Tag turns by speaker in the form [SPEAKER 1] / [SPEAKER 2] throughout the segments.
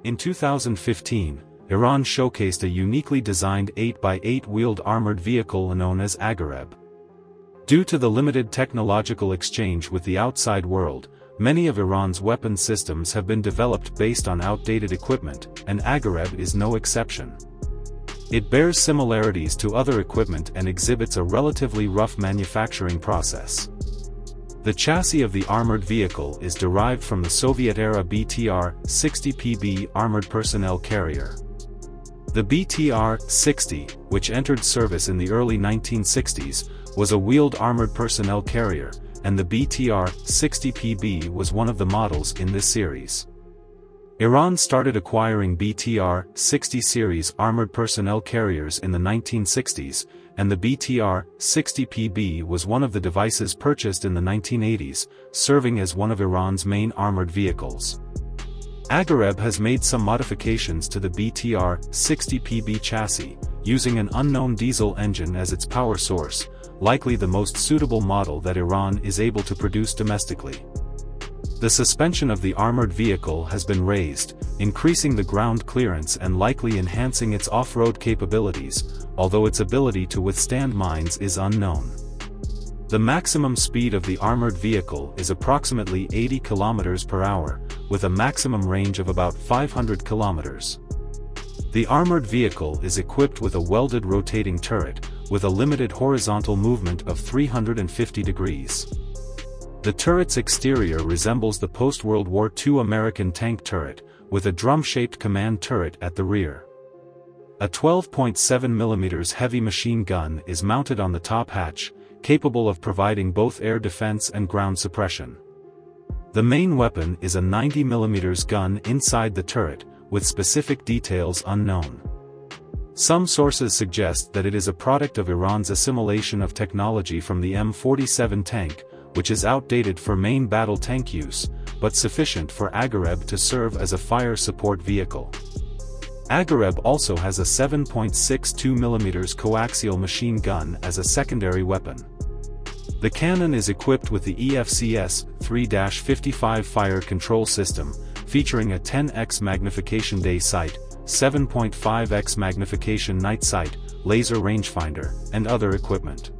[SPEAKER 1] In 2015, Iran showcased a uniquely designed 8x8 wheeled armored vehicle known as Aghareb. Due to the limited technological exchange with the outside world, many of Iran's weapon systems have been developed based on outdated equipment, and Aghareb is no exception. It bears similarities to other equipment and exhibits a relatively rough manufacturing process. The chassis of the armored vehicle is derived from the Soviet-era BTR-60PB armored personnel carrier. The BTR-60, which entered service in the early 1960s, was a wheeled armored personnel carrier, and the BTR-60PB was one of the models in this series. Iran started acquiring BTR-60 series armored personnel carriers in the 1960s, and the BTR-60PB was one of the devices purchased in the 1980s, serving as one of Iran's main armored vehicles. Aghareb has made some modifications to the BTR-60PB chassis, using an unknown diesel engine as its power source, likely the most suitable model that Iran is able to produce domestically. The suspension of the armored vehicle has been raised, increasing the ground clearance and likely enhancing its off-road capabilities, although its ability to withstand mines is unknown. The maximum speed of the armored vehicle is approximately 80 km per hour, with a maximum range of about 500 km. The armored vehicle is equipped with a welded rotating turret, with a limited horizontal movement of 350 degrees. The turret's exterior resembles the post-World War II American tank turret, with a drum-shaped command turret at the rear. A 12.7 mm heavy machine gun is mounted on the top hatch, capable of providing both air defense and ground suppression. The main weapon is a 90 mm gun inside the turret, with specific details unknown. Some sources suggest that it is a product of Iran's assimilation of technology from the M47 tank, which is outdated for main battle tank use, but sufficient for Aghareb to serve as a fire support vehicle. Aghareb also has a 7.62 mm coaxial machine gun as a secondary weapon. The cannon is equipped with the EFCS 3-55 fire control system, featuring a 10x magnification day sight, 7.5x magnification night sight, laser rangefinder, and other equipment.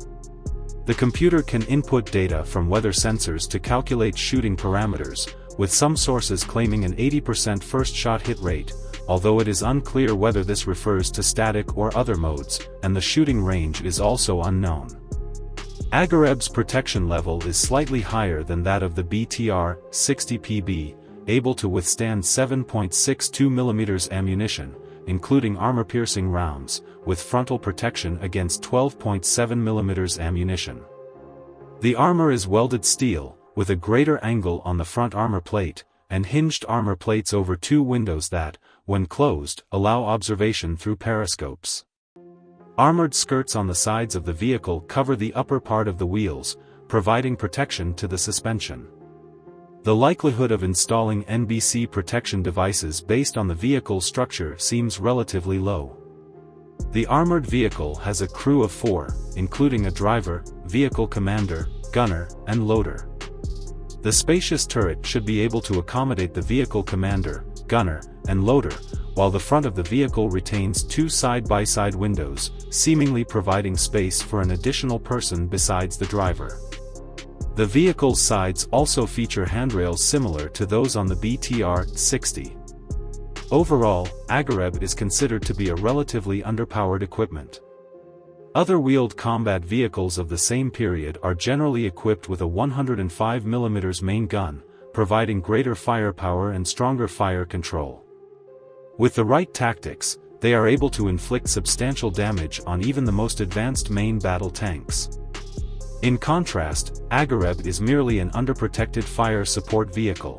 [SPEAKER 1] The computer can input data from weather sensors to calculate shooting parameters, with some sources claiming an 80% first-shot hit rate, although it is unclear whether this refers to static or other modes, and the shooting range is also unknown. Aghareb's protection level is slightly higher than that of the BTR-60PB, able to withstand 7.62 mm ammunition, including armor-piercing rounds, with frontal protection against 12.7 mm ammunition. The armor is welded steel, with a greater angle on the front armor plate, and hinged armor plates over two windows that, when closed, allow observation through periscopes. Armored skirts on the sides of the vehicle cover the upper part of the wheels, providing protection to the suspension. The likelihood of installing NBC protection devices based on the vehicle structure seems relatively low. The armored vehicle has a crew of 4, including a driver, vehicle commander, gunner, and loader. The spacious turret should be able to accommodate the vehicle commander, gunner, and loader, while the front of the vehicle retains 2 side-by-side windows, seemingly providing space for an additional person besides the driver. The vehicle's sides also feature handrails similar to those on the BTR-60. Overall, Aghareb is considered to be a relatively underpowered equipment. Other wheeled combat vehicles of the same period are generally equipped with a 105 mm main gun, providing greater firepower and stronger fire control. With the right tactics, they are able to inflict substantial damage on even the most advanced main battle tanks. In contrast, Aghareb is merely an underprotected fire support vehicle.